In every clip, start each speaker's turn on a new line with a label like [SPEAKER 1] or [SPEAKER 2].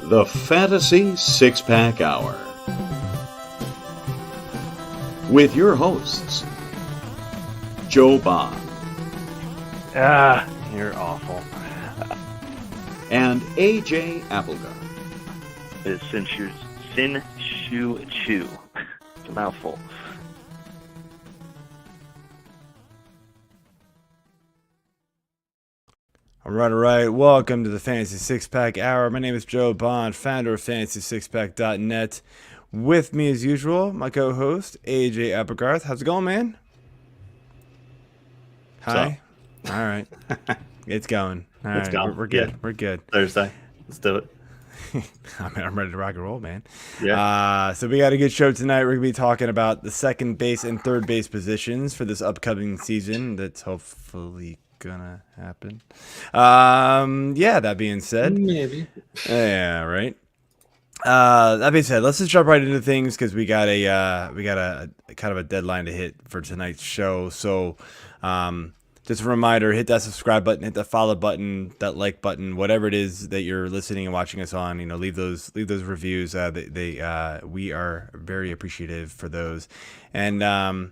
[SPEAKER 1] The Fantasy Six-Pack Hour. With your hosts, Joe Bond.
[SPEAKER 2] You're awful.
[SPEAKER 1] And AJ Applegarth.
[SPEAKER 2] It's Sin Shu Chu. It's a mouthful.
[SPEAKER 3] All right. Welcome to the Fantasy Six-Pack Hour. My name is Joe Bond, founder of FantasySixPack.net. With me, as usual, my co-host, AJ Applegarth. How's it going, man? Hi. All right. It's going. All right.
[SPEAKER 4] Going.
[SPEAKER 3] We're good.
[SPEAKER 4] Yeah.
[SPEAKER 3] We're good.
[SPEAKER 4] Thursday. Let's do it.
[SPEAKER 3] I'm ready to rock and roll, man.
[SPEAKER 4] Yeah.
[SPEAKER 3] So we got a good show tonight. We're going to be talking about the second base and third base positions for this upcoming season. That's hopefully gonna happen. That being said,
[SPEAKER 4] Maybe.
[SPEAKER 3] Yeah, right. That being said, let's just jump right into things because we got a kind of a deadline to hit for tonight's show. So just a reminder, hit that subscribe button, hit that follow button, that like button, whatever it is that you're listening and watching us on. Leave those reviews. We are very appreciative for those. And the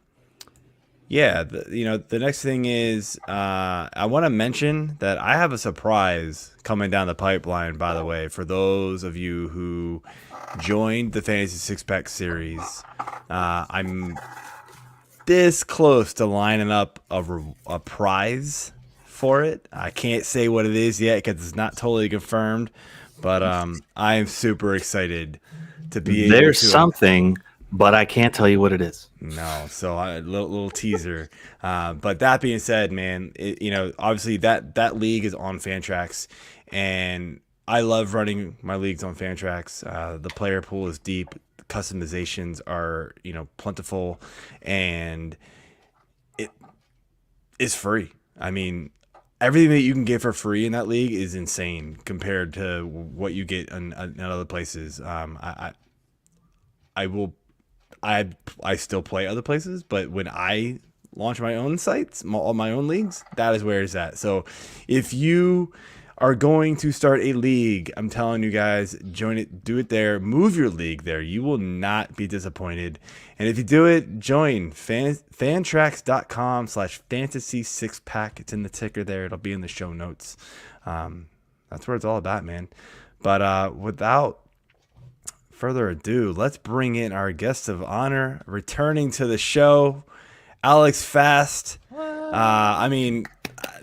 [SPEAKER 3] next thing is I want to mention that I have a surprise coming down the pipeline, by the way, for those of you who joined the Fantasy Six-Pack series. I'm this close to lining up a prize for it. I can't say what it is yet because it's not totally confirmed, but I am super excited to be able to...
[SPEAKER 4] There's something... but I can't tell you what it is.
[SPEAKER 3] No, so a little teaser. But that being said, man, obviously that league is on Fantrax, and I love running my leagues on Fantrax. The player pool is deep, customizations are plentiful, and it is free. I mean, everything that you can get for free in that league is insane compared to what you get in other places. I still play other places, but when I launch my own sites, my own leagues, that is where it's at. So if you are going to start a league, I'm telling you guys, join it, do it there, move your league there. You will not be disappointed. And if you do it, join fantrax.com/fantasy six-pack. It's in the ticker there. It'll be in the show notes. That's where it's all about, man. But without further ado, let's bring in our guest of honor, returning to the show, Alex Fast.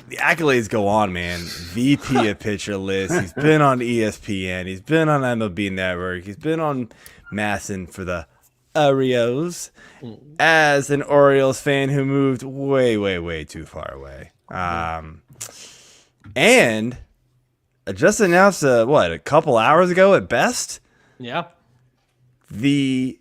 [SPEAKER 3] The accolades go on, man. VP of Pitcher List. He's been on ESPN. He's been on MLB Network. He's been on Masson for the Orioles. As an Orioles fan who moved way, way, way too far away. And just announced, a couple hours ago at best?
[SPEAKER 5] Yeah.
[SPEAKER 3] The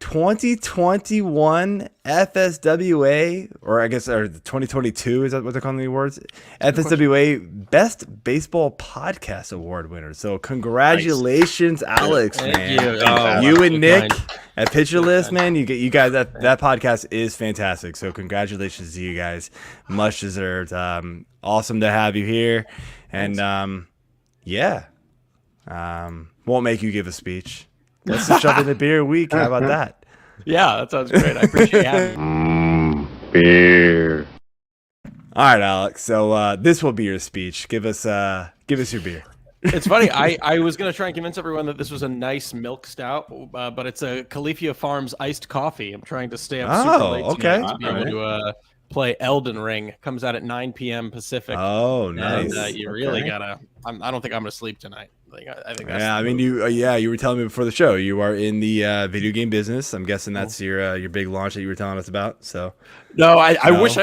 [SPEAKER 3] 2021 FSWA, or 2022, is that what they're calling the awards? FSWA Best Baseball Podcast Award winner. So congratulations, nice. Alex,
[SPEAKER 5] Thank
[SPEAKER 3] man.
[SPEAKER 5] You
[SPEAKER 3] and Nick at Pitcher List, man. You guys, that podcast is fantastic. So congratulations to you guys. Much deserved. Awesome to have you here. And won't make you give a speech. Let's just jump into beer week. How about that?
[SPEAKER 5] Yeah, that sounds great. I appreciate having me.
[SPEAKER 4] Beer.
[SPEAKER 3] All right, Alex. So this will be your speech. Give us your beer.
[SPEAKER 5] It's funny. I was going to try and convince everyone that this was a nice milk stout, but it's a Califia Farms iced coffee. I'm trying to stay up super late tonight to be able to play Elden Ring. Comes out at 9 p.m. Pacific.
[SPEAKER 3] Oh, nice.
[SPEAKER 5] And you really gotta. I don't think I'm going to sleep tonight. I think that's
[SPEAKER 3] you were telling me before the show you are in the video game business. I'm guessing that's your big launch that you were telling us about. So
[SPEAKER 5] no, I wish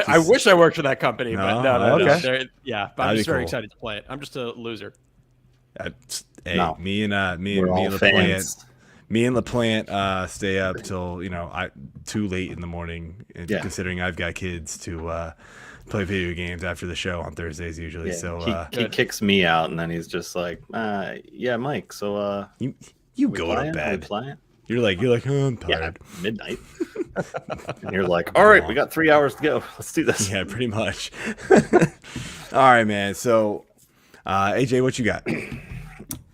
[SPEAKER 5] I worked for that company, but no.
[SPEAKER 3] Okay.
[SPEAKER 5] But I'm just very excited to play it. I'm just a loser.
[SPEAKER 3] Me and LaPlante, stay up till too late in the morning, considering I've got kids to play video games after the show on Thursdays usually. So
[SPEAKER 4] he kicks me out, and then he's just like, Mike. So
[SPEAKER 3] you go to bed. You're like, oh, I'm tired.
[SPEAKER 4] Yeah, midnight. And you're like, all right, we got 3 hours to go. Let's do this.
[SPEAKER 3] Yeah, pretty much. All right, man. So, AJ, what you got?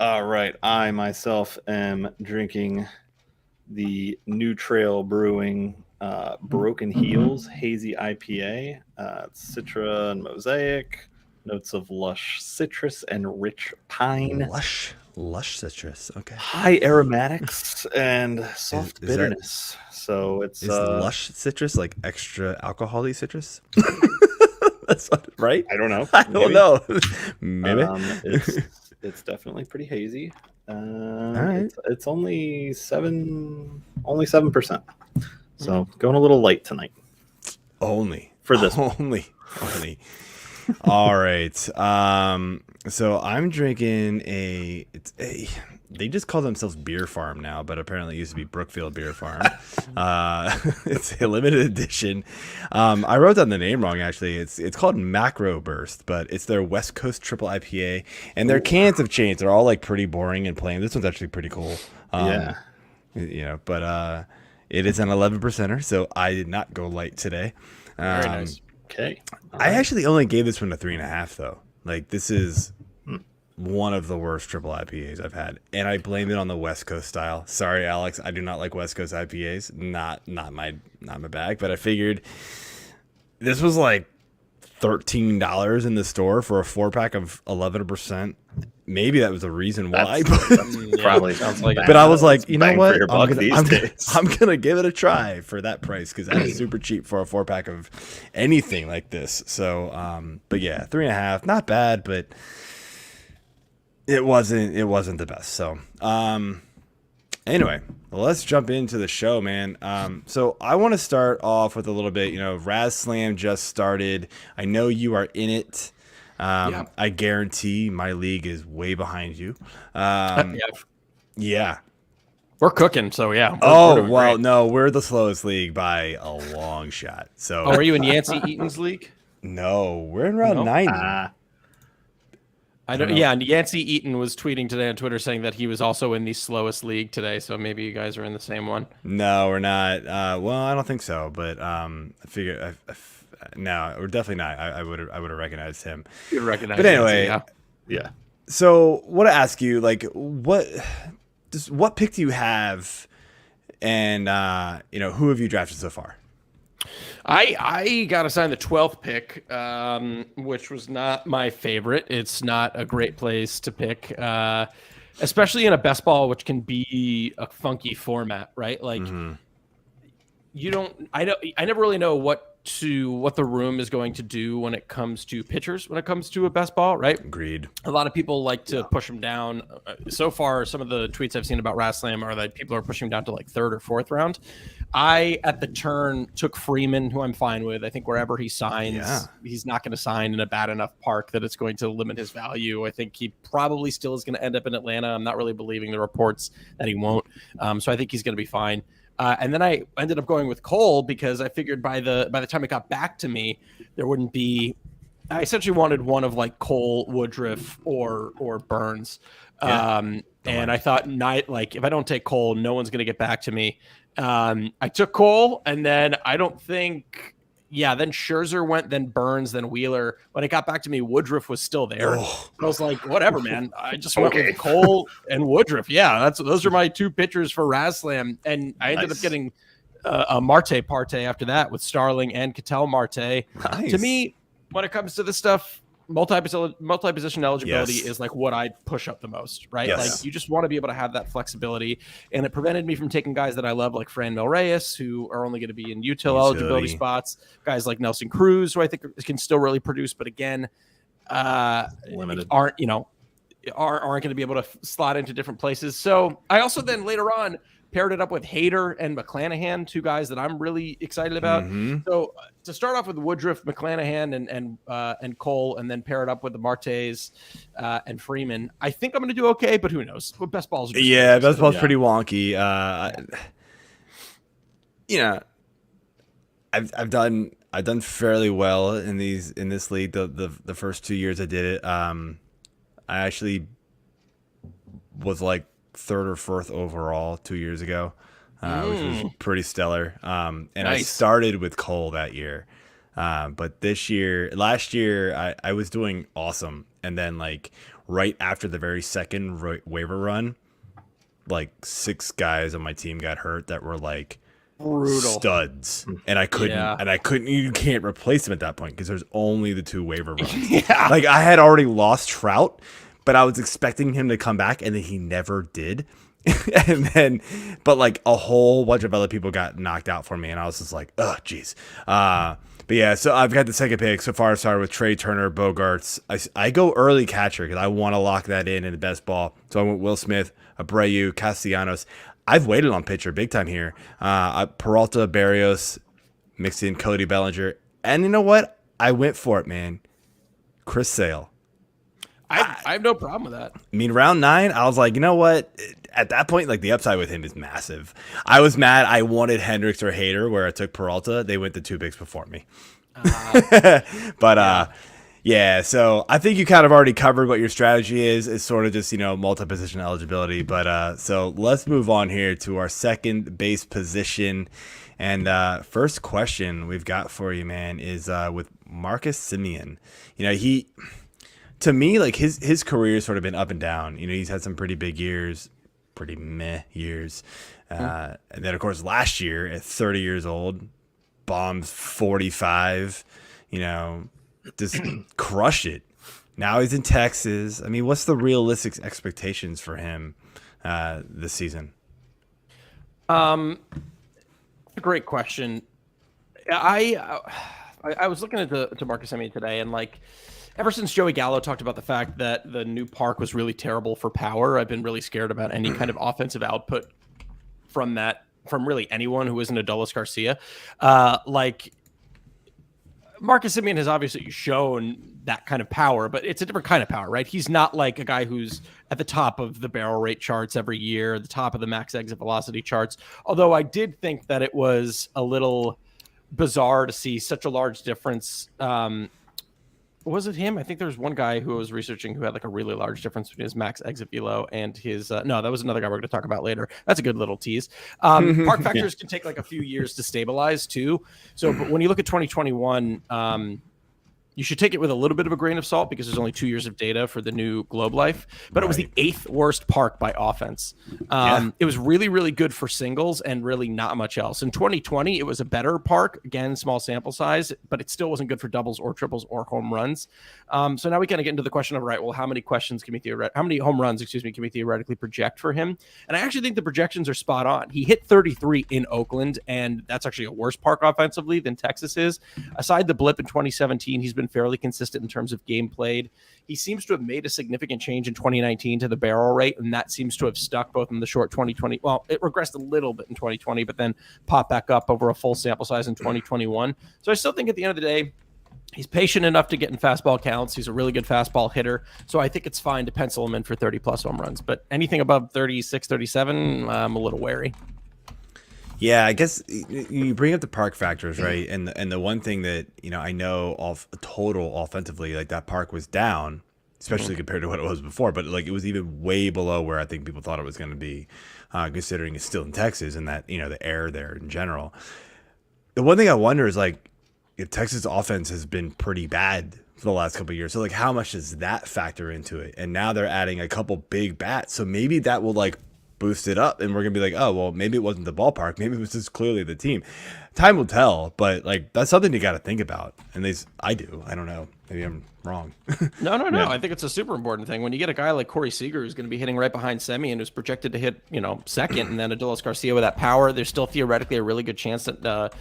[SPEAKER 4] All right. I myself am drinking the New Trail Brewing Broken Heels Hazy IPA. It's Citra and Mosaic, notes of lush citrus and rich pine.
[SPEAKER 3] Lush citrus. Okay.
[SPEAKER 4] High aromatics and soft bitterness. So it's
[SPEAKER 3] lush citrus like extra alcohol-y citrus? That's right.
[SPEAKER 4] I don't know.
[SPEAKER 3] I don't know. Maybe.
[SPEAKER 4] It's definitely pretty hazy.
[SPEAKER 3] All right.
[SPEAKER 4] It's only 7%. So going a little light tonight.
[SPEAKER 3] Only
[SPEAKER 4] for this.
[SPEAKER 3] Only. All right. So I'm drinking they just call themselves Beer Farm now, but apparently it used to be Brookfield Beer Farm. It's a limited edition. I wrote down the name wrong, actually. It's called Macro Burst, but it's their West Coast triple IPA, and their cans have changed. They're all like pretty boring and plain. This one's actually pretty cool. But it is an 11%er, so I did not go light today.
[SPEAKER 5] Very nice.
[SPEAKER 4] Okay.
[SPEAKER 3] I actually only gave this one a 3.5 though. Like, this is one of the worst triple IPAs I've had, and I blame it on the West Coast style. Sorry, Alex, I do not like West Coast IPAs. Not my bag. But I figured this was like $13 in the store for a 4-pack of 11%. Maybe that was the reason why.
[SPEAKER 4] That's probably sounds like.
[SPEAKER 3] But I was like, you know what?
[SPEAKER 4] I'm
[SPEAKER 3] gonna give it a try for that price, because that is super cheap for a 4-pack of anything like this. So, but yeah, 3.5, not bad, but it wasn't the best. So, anyway, let's jump into the show, man. So I want to start off with a little bit. RazzSlam just started. I know you are in it. I guarantee my league is way behind you. Yeah.
[SPEAKER 5] We're cooking, so yeah.
[SPEAKER 3] No, we're the slowest league by a long shot. So,
[SPEAKER 5] are you in Yancey Eaton's league?
[SPEAKER 3] No, we're in round 90.
[SPEAKER 5] I don't know. Yeah, and Yancey Eaton was tweeting today on Twitter saying that he was also in the slowest league today, so maybe you guys are in the same one.
[SPEAKER 3] No, we're not. Well, I don't think so, but I figure no, we're definitely not. I would have recognized him.
[SPEAKER 5] You'd recognize.
[SPEAKER 3] But anyway,
[SPEAKER 5] Yancey,
[SPEAKER 4] yeah.
[SPEAKER 3] So, what to ask you, like, what pick do you have, and who have you drafted so far?
[SPEAKER 5] I got assigned the 12th pick, which was not my favorite. It's not a great place to pick, especially in a best ball, which can be a funky format, right? Like, I never really know what the room is going to do when it comes to pitchers, when it comes to a best ball, right?
[SPEAKER 3] Agreed.
[SPEAKER 5] A lot of people like to push them down. So far, some of the tweets I've seen about RazzSlam are that people are pushing him down to like 3rd or 4th round. I, at the turn, took Freeman, who I'm fine with. I think wherever he signs, he's not going to sign in a bad enough park that it's going to limit his value. I think he probably still is going to end up in Atlanta. I'm not really believing the reports that he won't. So I think he's going to be fine. And then I ended up going with Cole because I figured by the time it got back to me, there wouldn't be. I essentially wanted one of like Cole, Woodruff, or Burns. And I thought, if I don't take Cole, no one's going to get back to me. I took Cole, and then I don't think. Yeah, then Scherzer went, then Burns, then Wheeler. When it got back to me, Woodruff was still there. I was like, whatever, man. I just went with Cole and Woodruff. Yeah, those are my 2 pitchers for RazzSlam. And I ended up getting a Marte parte after that with Starling and Ketel Marte.
[SPEAKER 3] Nice.
[SPEAKER 5] To me, when it comes to this stuff, multi-position eligibility is like what I push up the most, right?
[SPEAKER 3] Yes.
[SPEAKER 5] Like, you just want to be able to have that flexibility, and it prevented me from taking guys that I love, like Franmil Reyes, who are only going to be in utility eligibility spots, guys like Nelson Cruz, who I think can still really produce, but again,
[SPEAKER 4] limited,
[SPEAKER 5] aren't going to be able to slot into different places. So I also then later on paired it up with Hader and McClanahan, 2 guys that I'm really excited about. So to start off with Woodruff, McClanahan, and Cole, and then pair it up with the Martes and Freeman, I think I'm going to do okay, but who knows? Well, best ball's
[SPEAKER 3] best ball's pretty wonky. I've done fairly well in this league. The first 2 years I did it, I actually was like 3rd or 4th overall 2 years ago, which was pretty stellar. And nice. I started with Cole that year. But last year, I was doing awesome. and then like right after the very second waiver run, like 6 guys on my team got hurt that were like
[SPEAKER 5] brutal
[SPEAKER 3] studs, and I couldn't. You can't replace them at that point because there's only the 2 waiver runs.
[SPEAKER 5] Yeah.
[SPEAKER 3] Like I had already lost Trout, but I was expecting him to come back, and then he never did. And then, but like a whole bunch of other people got knocked out for me, and I was just like, oh, geez. But yeah, so I've got the second pick so far. I started with Trey Turner, Bogarts. I go early catcher because I want to lock that in the best ball. So I went Will Smith, Abreu, Castellanos. I've waited on pitcher big time here. Peralta, Barrios, mixed in Cody Bellinger. And you know what? I went for it, man. Chris Sale.
[SPEAKER 5] I have no problem with that.
[SPEAKER 3] I mean, round 9, I was like, you know what? At that point, like the upside with him is massive. I was mad. I wanted Hendricks or Hader where I took Peralta. They went the 2 picks before me. Yeah, so I think you kind of already covered what your strategy is. It's sort of just, multi-position eligibility. But so let's move on here to our second base position. And first question we've got for you, man, is with Marcus Semien. To me, like his career has sort of been up and down. He's had some pretty big years, pretty meh years. And then, of course, last year at 30 years old, bombed 45, just crushed it. Now he's in Texas. I mean, what's the realistic expectations for him this season?
[SPEAKER 5] A great question. I was looking at to Marcus Semien today, and like ever since Joey Gallo talked about the fact that the new park was really terrible for power, I've been really scared about any kind of offensive output from really anyone who isn't Adolis Garcia. Marcus Semien has obviously shown that kind of power, but it's a different kind of power, right? He's not like a guy who's at the top of the barrel rate charts every year, the top of the max exit velocity charts. Although I did think that it was a little bizarre to see such a large difference. Was it him? I think there was one guy who I was researching who had like a really large difference between his max exit velo and his no, that was another guy we're going to talk about later. That's a good little tease. Park factors can take like a few years to stabilize too. So but when you look at 2021, you should take it with a little bit of a grain of salt because there's only 2 years of data for the new Globe Life, but It was the 8th worst park by offense. It was really, really good for singles and really not much else. In 2020, it was a better park, again, small sample size, but it still wasn't good for doubles or triples or home runs. So now we kind of get into the question of, right, well, how many home runs, can we theoretically project for him? And I actually think the projections are spot on. He hit 33 in Oakland, and that's actually a worse park offensively than Texas is. Aside the blip in 2017, he's been fairly consistent in terms of game played. He seems to have made a significant change in 2019 to the barrel rate, and that seems to have stuck both in the short 2020. Well, it regressed a little bit in 2020, but then popped back up over a full sample size in 2021. So I still think at the end of the day, he's patient enough to get in fastball counts. He's a really good fastball hitter. So I think it's fine to pencil him in for 30-plus home runs. But anything above 36, 37, I'm a little wary.
[SPEAKER 3] Yeah, I guess you bring up the park factors, right? And the one thing that, I know off total offensively, like that park was down, especially compared to what it was before, but like it was even way below where I think people thought it was going to be, considering it's still in Texas and that, the air there in general. The one thing I wonder is like, if Texas offense has been pretty bad for the last couple of years. So like how much does that factor into it? And now they're adding a couple big bats. So maybe that will like boost it up and we're gonna be like, oh well, maybe it wasn't the ballpark, maybe it was just clearly the team. Time will tell, but like that's something you got to think about. And I don't know, maybe I'm wrong.
[SPEAKER 5] No. I think it's a super important thing when you get a guy like Corey Seager who's going to be hitting right behind Semien, who's projected to hit second, and then Adolis Garcia with that power. There's still theoretically a really good chance that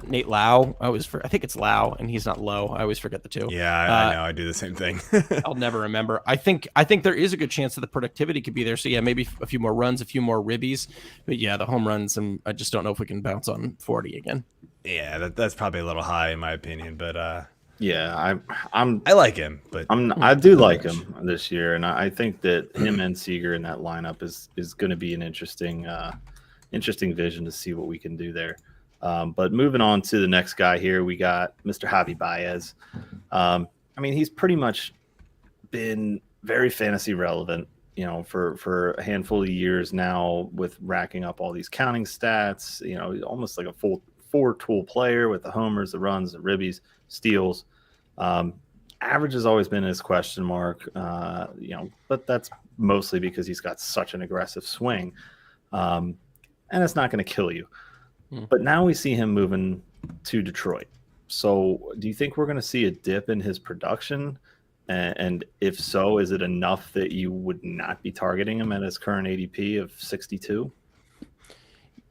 [SPEAKER 5] Nate Lau, I think it's Lau, and he's not Low. I always forget the two.
[SPEAKER 3] Yeah, I know. I do the same thing.
[SPEAKER 5] I'll never remember. I think there is a good chance that the productivity could be there. So yeah, maybe a few more runs, a few more ribbies. But yeah, the home runs, and I just don't know if we can bounce on 40 again.
[SPEAKER 3] Yeah, that's probably a little high in my opinion, but
[SPEAKER 4] yeah,
[SPEAKER 3] I like him, but
[SPEAKER 4] I do like him this year, and I think that him and Seager in that lineup is going to be an interesting vision to see what we can do there. But moving on to the next guy here, we got Mr. Javy Baez. I mean, he's pretty much been very fantasy relevant, for a handful of years now, with racking up all these counting stats. Almost like a full 4-tool player with the homers, the runs, the ribbies, steals. average has always been his question mark, but that's mostly because he's got such an aggressive swing, and it's not going to kill you. But now we see him moving to Detroit. So do you think we're going to see a dip in his production? And if so, is it enough that you would not be targeting him at his current ADP of 62?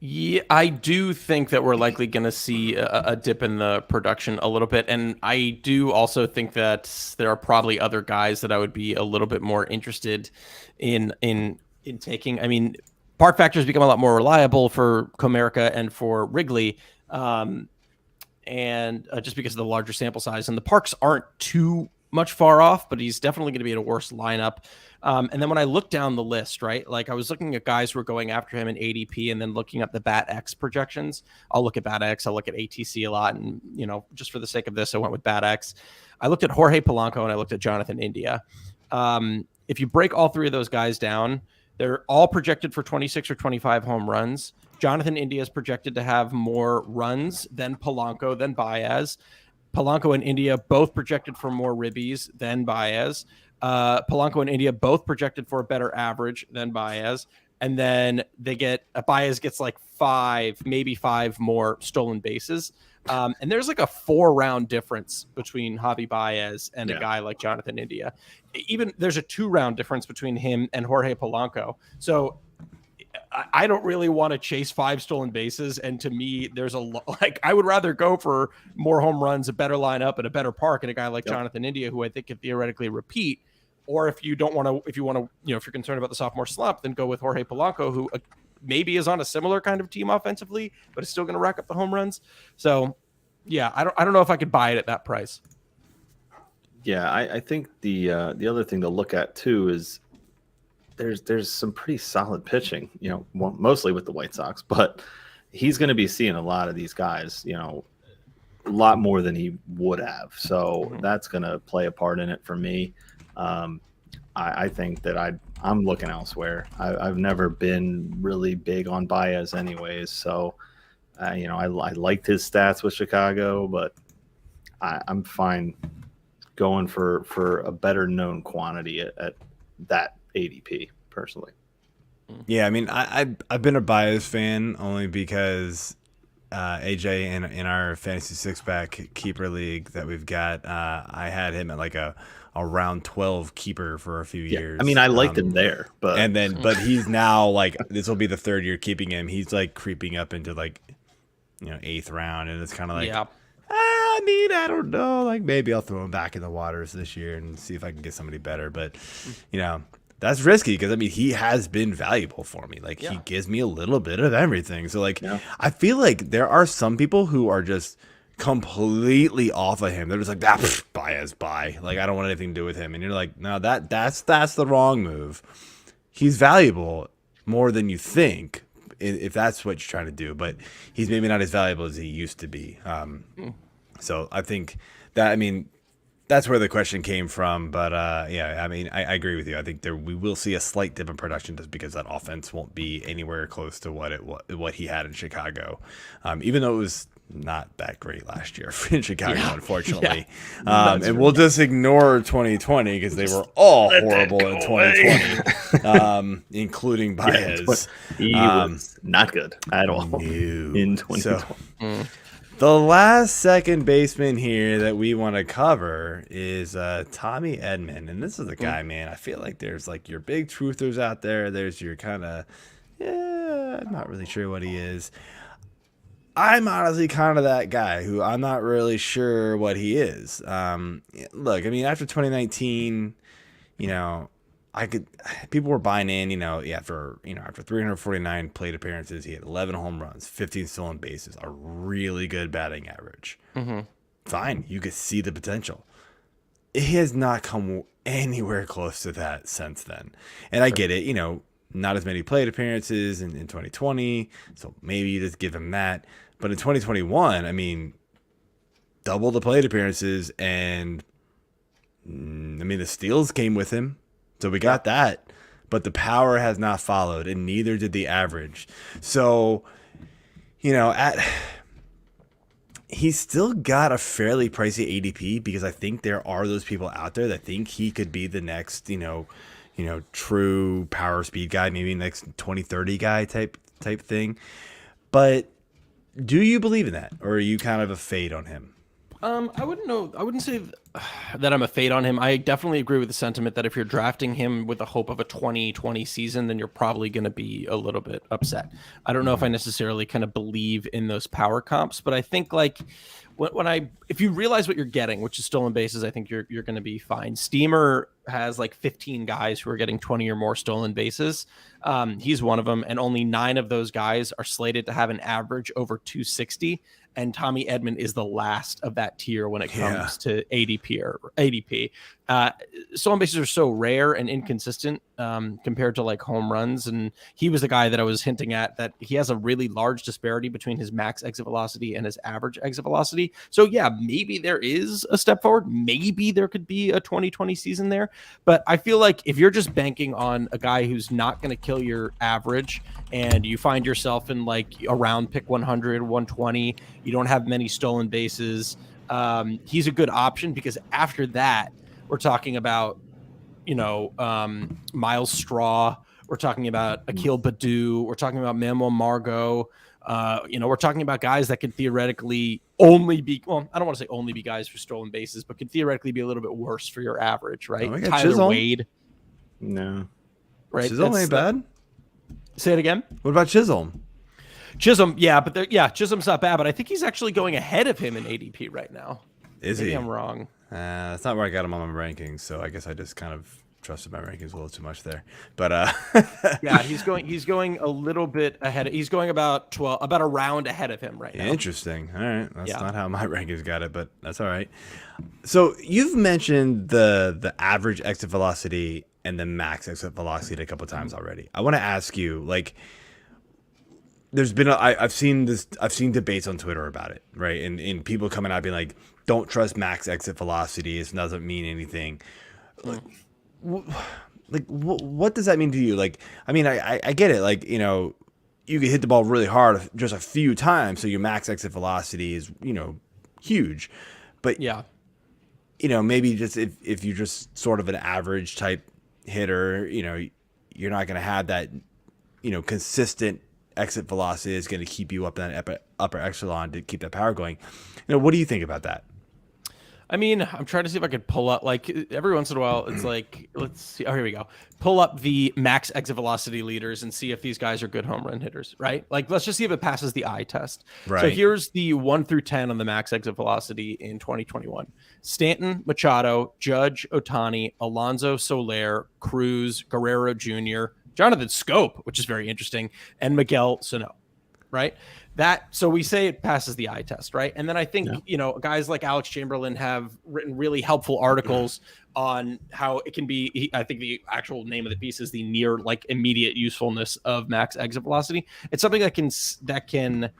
[SPEAKER 5] Yeah, I do think that we're likely going to see a dip in the production a little bit. And I do also think that there are probably other guys that I would be a little bit more interested in taking. I mean, park factors become a lot more reliable for Comerica and for Wrigley. And just because of the larger sample size, and the parks aren't too much far off, but he's definitely going to be in a worse lineup. And then when I look down the list, right, like I was looking at guys who were going after him in ADP and then looking at the BAT-X projections. I'll look at BAT-X, I'll look at ATC a lot. And, just for the sake of this, I went with BAT-X. I looked at Jorge Polanco and I looked at Jonathan India. If you break all three of those guys down, they're all projected for 26 or 25 home runs. Jonathan India is projected to have more runs than Polanco, than Baez. Polanco and India both projected for more ribbies than Baez. Polanco and India both projected for a better average than Baez. And then Baez gets like 5, maybe 5 more stolen bases. And there's like a 4-round difference between Javy Baez and a guy like Jonathan India. Even there's a 2-round difference between him and Jorge Polanco. So I don't really want to chase 5 stolen bases. And to me, there's I would rather go for more home runs, a better lineup, and a better park, and a guy like Jonathan India, who I think could theoretically repeat. Or if you don't want to, if you're concerned about the sophomore slump, then go with Jorge Polanco, who maybe is on a similar kind of team offensively, but is still going to rack up the home runs. So, yeah, I don't know if I could buy it at that price.
[SPEAKER 4] Yeah, I think the other thing to look at too is there's some pretty solid pitching, mostly with the White Sox, but he's going to be seeing a lot of these guys, a lot more than he would have. So that's going to play a part in it for me. I think that I'm looking elsewhere. I've never been really big on Baez anyways. So, I liked his stats with Chicago, but I'm fine going for a better known quantity at that ADP personally.
[SPEAKER 3] Yeah, I mean, I've been a Baez fan only because AJ in our fantasy 6-pack keeper league that we've got, I had him at like a round 12 keeper for a few years.
[SPEAKER 4] I mean, I liked him there, but
[SPEAKER 3] he's now like, this will be the 3rd year keeping him. He's like creeping up into like 8th round, and it's kind of like, I don't know, like maybe I'll throw him back in the waters this year and see if I can get somebody better. But that's risky because, I mean, he has been valuable for me. Like, he gives me a little bit of everything. So, like, I feel like there are some people who are just completely off of him. They're just like, Baez, bye. Like, I don't want anything to do with him. And you're like, no, that's the wrong move. He's valuable more than you think, if that's what you're trying to do. But he's maybe not as valuable as he used to be. So I think that, I mean, that's where the question came from. But I mean, I agree with you. I think we will see a slight dip in production just because that offense won't be anywhere close to what he had in Chicago, even though it was not that great last year in Chicago, unfortunately. And we'll just ignore 2020 because they were all horrible in 2020, including Baez.
[SPEAKER 4] He was not good at all in 2020.
[SPEAKER 3] So, the last second baseman here that we want to cover is Tommy Edman. And this is a guy, man, I feel like there's like your big truthers out there. There's your kind of, I'm not really sure what he is. I'm honestly kind of that guy who I'm not really sure what he is. Look, I mean, after 2019, people were buying in, after 349 plate appearances, he had 11 home runs, 15 stolen bases, a really good batting average. Fine, you could see the potential. It has not come anywhere close to that since then. And I get it, not as many plate appearances in 2020, so maybe you just give him that. But in 2021, I mean, double the plate appearances, and the steals came with him. So we got that, but the power has not followed, and neither did the average. So, he's still got a fairly pricey ADP because I think there are those people out there that think he could be the next, true power speed guy, maybe next 2030 guy type thing. But do you believe in that, or are you kind of a fade on him?
[SPEAKER 5] I wouldn't say that I'm a fade on him. I definitely agree with the sentiment that if you're drafting him with the hope of a 2020 season, then you're probably going to be a little bit upset. I don't know if I necessarily kind of believe in those power comps, but I think like if you realize what you're getting, which is stolen bases, I think you're going to be fine. Steamer has like 15 guys who are getting 20 or more stolen bases. He's one of them, and only 9 of those guys are slated to have an average over 260. And Tommy Edman is the last of that tier when it comes to ADP. Stolen bases are so rare and inconsistent compared to like home runs. And he was the guy that I was hinting at, that he has a really large disparity between his max exit velocity and his average exit velocity. So yeah, maybe there is a step forward. Maybe there could be a 2020 season there. But I feel like if you're just banking on a guy who's not going to kill your average, and you find yourself in like around pick 100, 120, you don't have many stolen bases, he's a good option, because after that, we're talking about, Miles Straw. We're talking about Akil Baddoo. We're talking about Manuel Margot. We're talking about guys that could theoretically only be, well, I don't want to say only be guys for stolen bases, but could theoretically be a little bit worse for your average, right?
[SPEAKER 3] Oh,
[SPEAKER 5] Tyler
[SPEAKER 3] Chisholm.
[SPEAKER 5] Wade.
[SPEAKER 4] No.
[SPEAKER 5] Right.
[SPEAKER 3] Chisholm ain't bad.
[SPEAKER 5] Say it again.
[SPEAKER 3] What about Chisholm?
[SPEAKER 5] Chisholm, yeah, but Chisholm's not bad, but I think he's actually going ahead of him in ADP right now.
[SPEAKER 3] Maybe
[SPEAKER 5] I'm wrong.
[SPEAKER 3] That's not where I got him on my rankings, so I guess I just kind of trusted my rankings a little too much there. But
[SPEAKER 5] yeah, he's going a little bit ahead. He's going about a round ahead of him right now.
[SPEAKER 3] Interesting. All right, that's not how my rankings got it, but that's all right. So you've mentioned the average exit velocity and the max exit velocity a couple of times already. I want to ask you, like, there's been I've seen debates on Twitter about it, right? And people coming out being like, don't trust max exit velocity. It doesn't mean anything. What does that mean to you? Like, I mean, I get it. Like, you can hit the ball really hard just a few times, so your max exit velocity is, huge. But
[SPEAKER 5] yeah,
[SPEAKER 3] maybe just if you're just sort of an average type hitter, you're not going to have that, consistent exit velocity is going to keep you up in that upper echelon to keep that power going. What do you think about that?
[SPEAKER 5] I mean, I'm trying to see if I could pull up, like, every once in a while, it's like, let's see. Oh, here we go. Pull up the max exit velocity leaders and see if these guys are good home run hitters, right? Like, let's just see if it passes the eye test. Right. So here's the 1 through 10 on the max exit velocity in 2021. Stanton, Machado, Judge, Ohtani, Alonso, Soler, Cruz, Guerrero Jr., Jonathan Scope, which is very interesting, and Miguel Sano, right? So we say it passes the eye test, right? And then I think, guys like Alex Chamberlain have written really helpful articles on how it can be. I think the actual name of the piece is the near like immediate usefulness of max exit velocity. It's something that can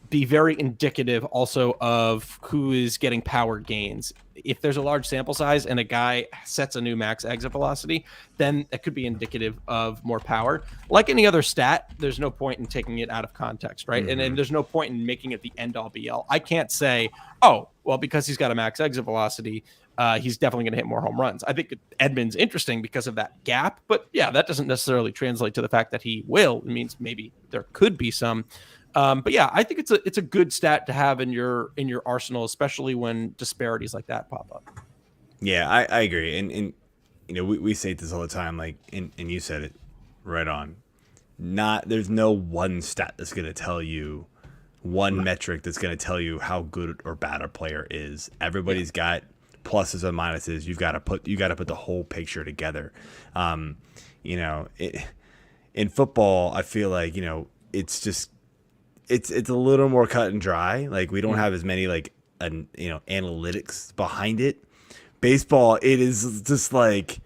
[SPEAKER 5] be very indicative also of who is getting power gains. If there's a large sample size and a guy sets a new max exit velocity, then it could be indicative of more power. Like any other stat, there's no point in taking it out of context, right? Mm-hmm. And there's no point in making it the end-all be-all. I can't say, oh, well, because he's got a max exit velocity, he's definitely going to hit more home runs. I think Edman's interesting because of that gap, but yeah, that doesn't necessarily translate to the fact that he will. It means maybe there could be some. But yeah, I think it's a good stat to have in your arsenal, especially when disparities like that pop up.
[SPEAKER 3] Yeah, I agree. And we say this all the time, like, and you said it right on. There's no one stat that's going to tell you one metric that's going to tell you how good or bad a player is. Everybody's got pluses and minuses. You got to put the whole picture together. In football, I feel like, it's just, it's a little more cut and dry. Like, we don't have as many analytics behind it. Baseball, it is just like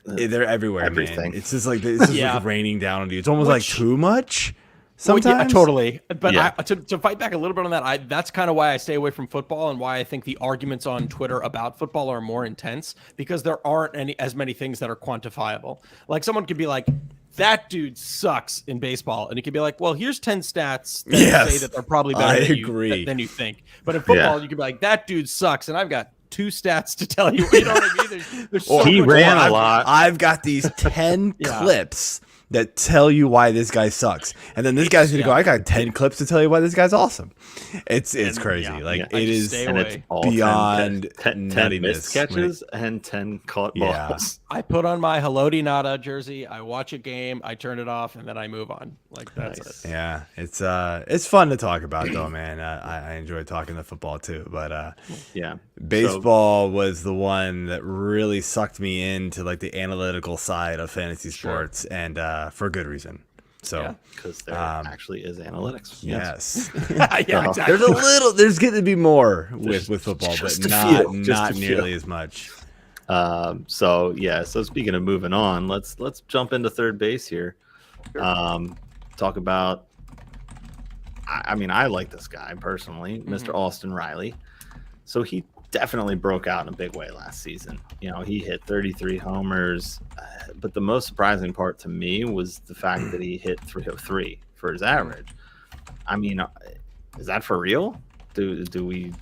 [SPEAKER 3] they're everywhere, everything. Man. It's just like like raining down on you. It's almost like too much sometimes.
[SPEAKER 5] Well, yeah, totally. But to fight back a little bit on that, that's kind of why I stay away from football and why I think the arguments on Twitter about football are more intense, because there aren't as many things that are quantifiable. Like, someone could be like, that dude sucks in baseball. And you can be like, well, here's 10 stats that say that they're probably better than you think. But in football, you can be like, that dude sucks. And I've got 2 stats to tell you. You know what I mean? There's so
[SPEAKER 4] he
[SPEAKER 5] much
[SPEAKER 4] ran
[SPEAKER 5] more.
[SPEAKER 4] a lot.
[SPEAKER 3] I've got these 10 clips that tell you why this guy sucks, and then this guy's gonna go, I got 10 clips to tell you why this guy's awesome. It's crazy. It is,
[SPEAKER 5] and
[SPEAKER 3] it's beyond
[SPEAKER 4] 10
[SPEAKER 3] nuttiness.
[SPEAKER 4] missed catches and 10 caught balls.
[SPEAKER 5] I put on my Haloti Nada jersey, I watch a game, I turn it off, and then I move on. Like, that's it.
[SPEAKER 3] Yeah, it's fun to talk about though, man. I enjoy talking to football too, but baseball was the one that really sucked me into like the analytical side of fantasy sports, and for good reason. So
[SPEAKER 4] because there actually is analytics.
[SPEAKER 3] Yes.
[SPEAKER 5] Exactly.
[SPEAKER 3] There's getting to be more with football, but not nearly as much.
[SPEAKER 4] So speaking of moving on, let's jump into third base here. Talk about, I mean, I like this guy personally, Mr. Austin Riley. So he definitely broke out in a big way last season. You know, he hit 33 homers, but the most surprising part to me was the fact that he hit 303 for his average. I mean, is that for real? Do we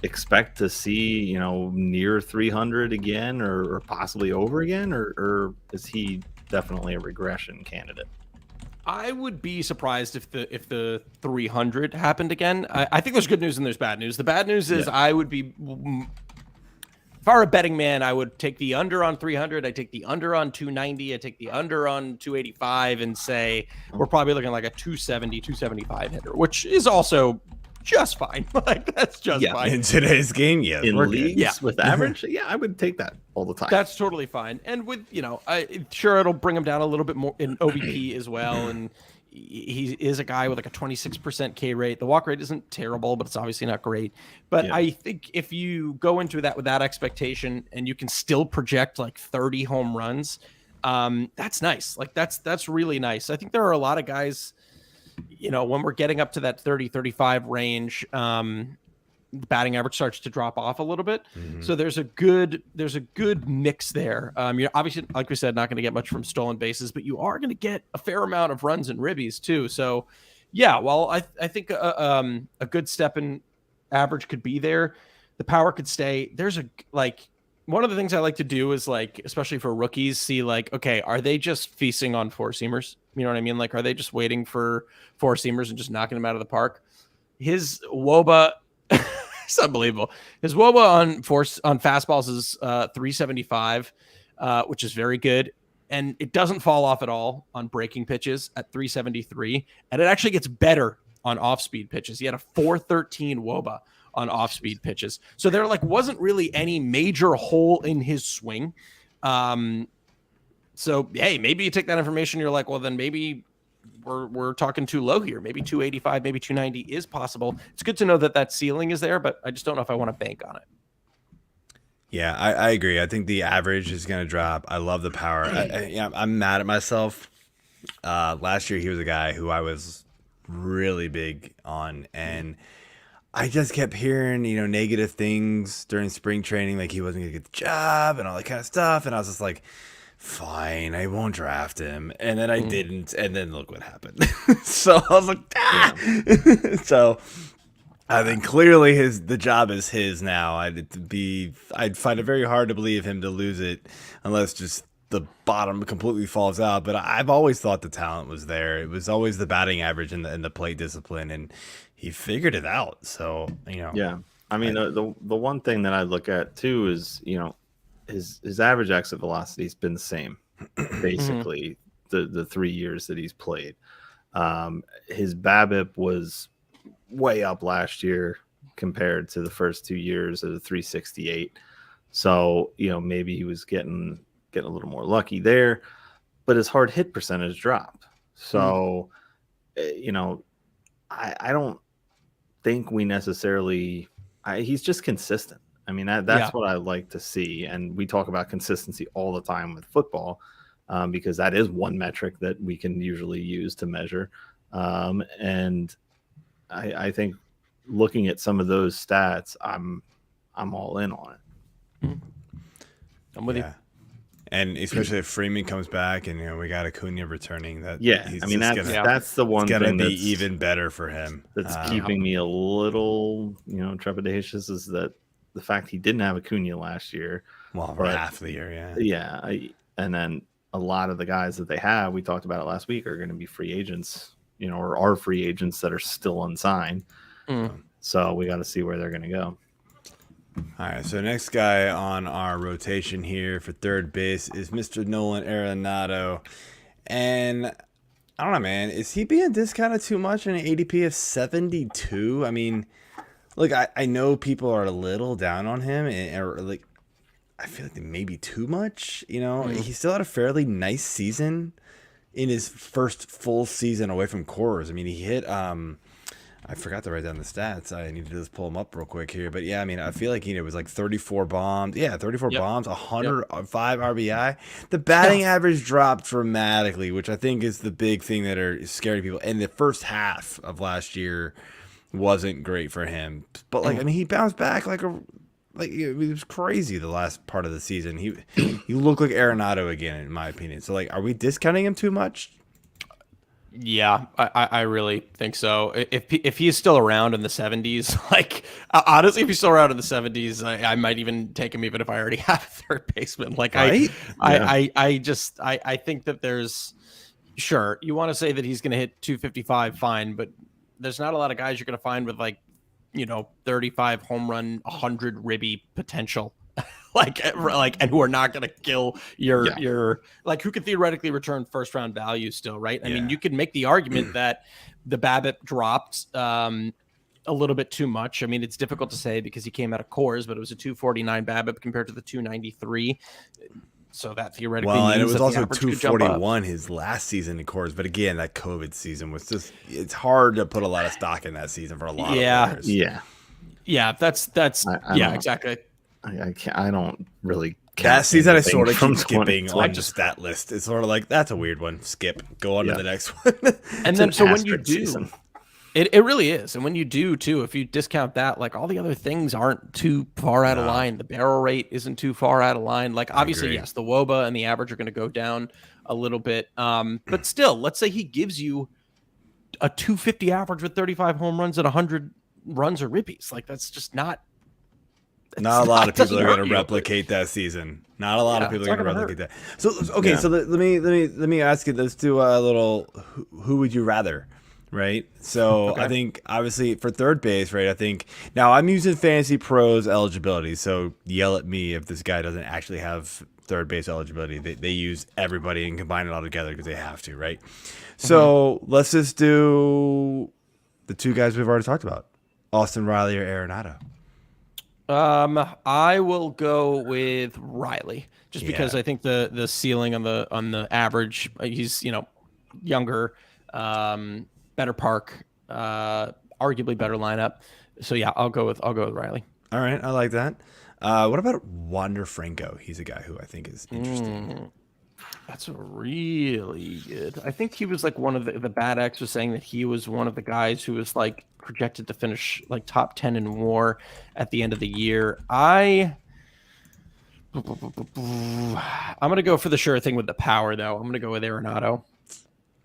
[SPEAKER 4] expect to see, you know, near 300 again, or possibly over again, or is he definitely a regression candidate?
[SPEAKER 5] I would be surprised if the 300 happened again. I think there's good news and there's bad news. The bad news is I would be, if I were a betting man, I would take the under on 300. I take the under on 290. I take the under on 285 and say we're probably looking like a 270, 275 hitter, which is also just fine. Like, that's just fine.
[SPEAKER 3] In today's game,
[SPEAKER 4] in leagues with average, I would take that all the time.
[SPEAKER 5] That's totally fine. And with, you know, sure, it'll bring him down a little bit more in OBP as well. And he is a guy with like a 26% K rate. The walk rate isn't terrible, but it's obviously not great. But I think if you go into that with that expectation and you can still project like 30 home runs, that's nice. Like, that's really nice. I think there are a lot of guys, you know, when we're getting up to that 30, 35 range, the batting average starts to drop off a little bit. So there's a good mix there. You're obviously, like we said, not going to get much from stolen bases, but you are going to get a fair amount of runs and ribbies too. So I think a good step in average could be there. The power could stay. There's one of the things I like to do is, like, especially for rookies, see like, okay, are they just feasting on four seamers? You know what I mean? Like, are they just waiting for four seamers and just knocking them out of the park? His WOBA, it's unbelievable. His WOBA on fastballs is 375, which is very good. And it doesn't fall off at all on breaking pitches at 373. And it actually gets better on off-speed pitches. He had a 413 WOBA on off-speed pitches. So there wasn't really any major hole in his swing. So, hey, maybe you take that information. You're like, well, then maybe we're talking too low here. Maybe 285, maybe 290 is possible. It's good to know that ceiling is there, but I just don't know if I want to bank on it.
[SPEAKER 3] Yeah, I agree. I think the average is going to drop. I love the power. I'm mad at myself. Last year, he was a guy who I was really big on, and I just kept hearing, negative things during spring training, like he wasn't going to get the job and all that kind of stuff. And I was just like, fine, I won't draft him. And then I didn't. And then look what happened. So I was like, So I think clearly the job is his now. I'd find it very hard to believe him to lose it unless just the bottom completely falls out. But I've always thought the talent was there. It was always the batting average and the plate discipline, and he figured it out. So,
[SPEAKER 4] Yeah. I mean, the one thing that I look at too is, his average exit velocity has been the same basically the 3 years that he's played. His BABIP was way up last year compared to the first 2 years of the 368. So, maybe he was getting a little more lucky there, but his hard hit percentage dropped. So, I don't think we necessarily, he's just consistent. I mean, that's what I like to see. And we talk about consistency all the time with football because that is one metric that we can usually use to measure. And I think looking at some of those stats, I'm all in on it.
[SPEAKER 5] I'm with you.
[SPEAKER 3] And especially if Freeman comes back and we got Acuna returning, that's
[SPEAKER 4] the one
[SPEAKER 3] thing
[SPEAKER 4] thing
[SPEAKER 3] that's even better for him.
[SPEAKER 4] That's keeping me a little, trepidatious is that the fact he didn't have Acuna last year.
[SPEAKER 3] Well, for half the year,
[SPEAKER 4] and then a lot of the guys that they have, we talked about it last week, are going to be free agents, or are free agents that are still unsigned. So we got to see where they're going to go.
[SPEAKER 3] All right, so next guy on our rotation here for third base is Mr. Nolan Arenado. And I don't know, man, is he being discounted too much in an ADP of 72? I mean, look, I know people are a little down on him, or like, I feel like maybe too much. He still had a fairly nice season in his first full season away from Coors. I mean, he hit I forgot to write down the stats. I need to just pull them up real quick here. But yeah, I mean, I feel like it was like 34 bombs. Yeah, 34 bombs, 105 RBI. The batting average dropped dramatically, which I think is the big thing that are scaring people. And the first half of last year wasn't great for him. But I mean, he bounced back it was crazy the last part of the season. He looked like Arenado again, in my opinion. So are we discounting him too much?
[SPEAKER 5] Yeah, I really think so. If he's still around in the 70s, honestly, if he's still around in the 70s, I might even take him even if I already have a third baseman. I think that there's, sure, you want to say that he's going to hit 255, fine, but there's not a lot of guys you're going to find with 35 home run, 100 ribby potential. And who are not going to kill your who could theoretically return first round value still, right? I mean, you could make the argument that the BABIP dropped a little bit too much. I mean, it's difficult to say because he came out of Coors, but it was a 249 BABIP compared to the 293. So that theoretically means
[SPEAKER 3] and it was
[SPEAKER 5] that
[SPEAKER 3] also 241 his last season in Coors. But again, that COVID season was it's hard to put a lot of stock in that season for a lot of players.
[SPEAKER 5] Yeah, that's exactly.
[SPEAKER 4] I don't really.
[SPEAKER 3] That season I sort of keep skipping on the stat list. It's sort of like, that's a weird one. Skip. Go on to the next one.
[SPEAKER 5] And then so when you do, it really is. And when you do too, if you discount that, all the other things aren't too far out of line. The barrel rate isn't too far out of line. Obviously, yes, the WOBA and the average are going to go down a little bit. But still, let's say he gives you a 250 average with 35 home runs and 100 runs or ribbies. That's just not.
[SPEAKER 3] Not a lot of people are going to replicate that season. Not a lot of people are going to replicate that. So okay, so let me ask you. Let's do a little. Who would you rather? Right. So I think obviously for third base, right? I think now I'm using Fantasy Pros eligibility. So yell at me if this guy doesn't actually have third base eligibility. They use everybody and combine it all together because they have to, right? So let's just do the two guys we've already talked about: Austin Riley or Arenado.
[SPEAKER 5] I will go with Riley just because I think the ceiling on the average, he's younger, better park, arguably better lineup. So yeah, I'll go with Riley.
[SPEAKER 3] All right, I like that. What about Wander Franco? He's a guy who I think is interesting.
[SPEAKER 5] That's really good. I think he was one of the Bad X was saying that he was one of the guys who was projected to finish top 10 in WAR at the end of the year. I'm going to go for the sure thing with the power, though. I'm going to go with Arenado.